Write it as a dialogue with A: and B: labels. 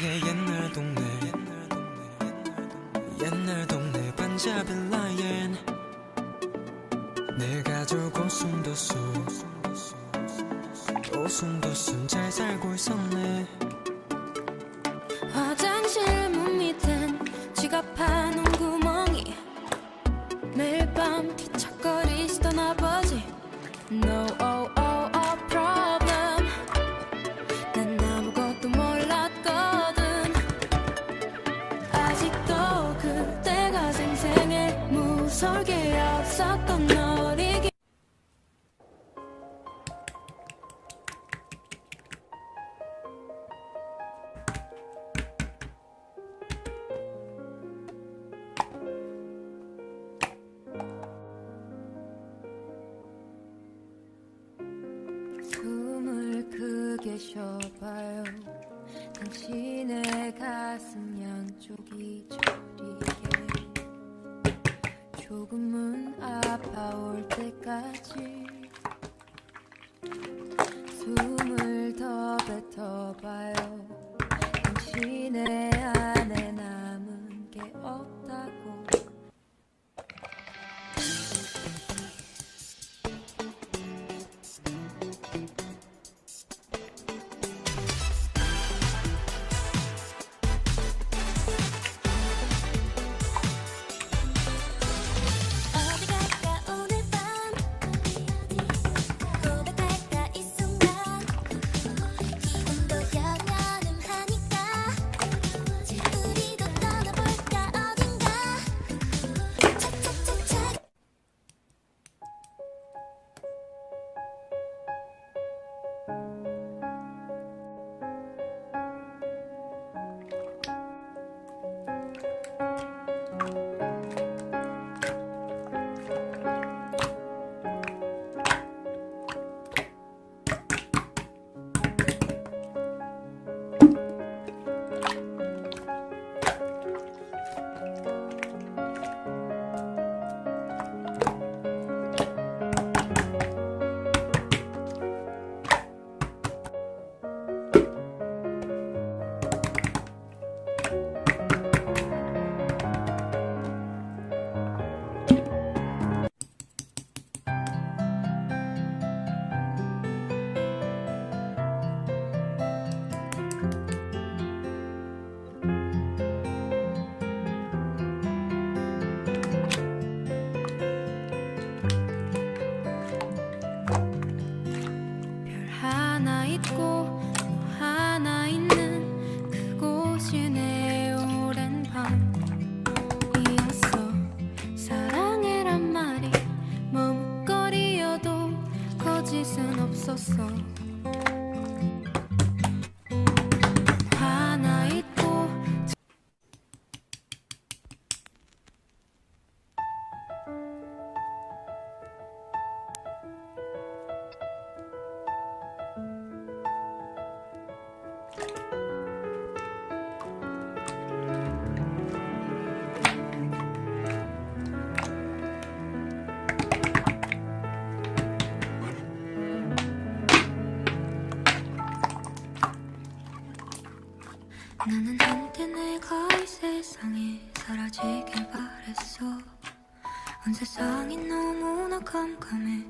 A: 나의 옛날 동네 반자빌라엔 내 가족 오순도순 잘 살고 있었네.
B: 화장실 문 밑엔 지갑하는 구멍이 매일 밤 뒤척거리시던 아버지 No problem. 난 아무것도 몰랐거든. 아직도 그때가 생생해. 무서울 게 없었던 어리기. 숨을 크게 쉬어봐요. 당신의 가슴 양쪽이 저리게 조금은 아파올 때까지 숨을 더 뱉어봐요. 당신의 안에 남은 게 없다고. 있고 너 하나 있는 그곳이 내 오랜 밤이었어. 사랑해란 말이 머뭇거리여도 거짓은 없었어. 하나 있고 나는 한때 내가 이 세상에 사라지길 바랬어. 온 세상이 너무나 깜깜해.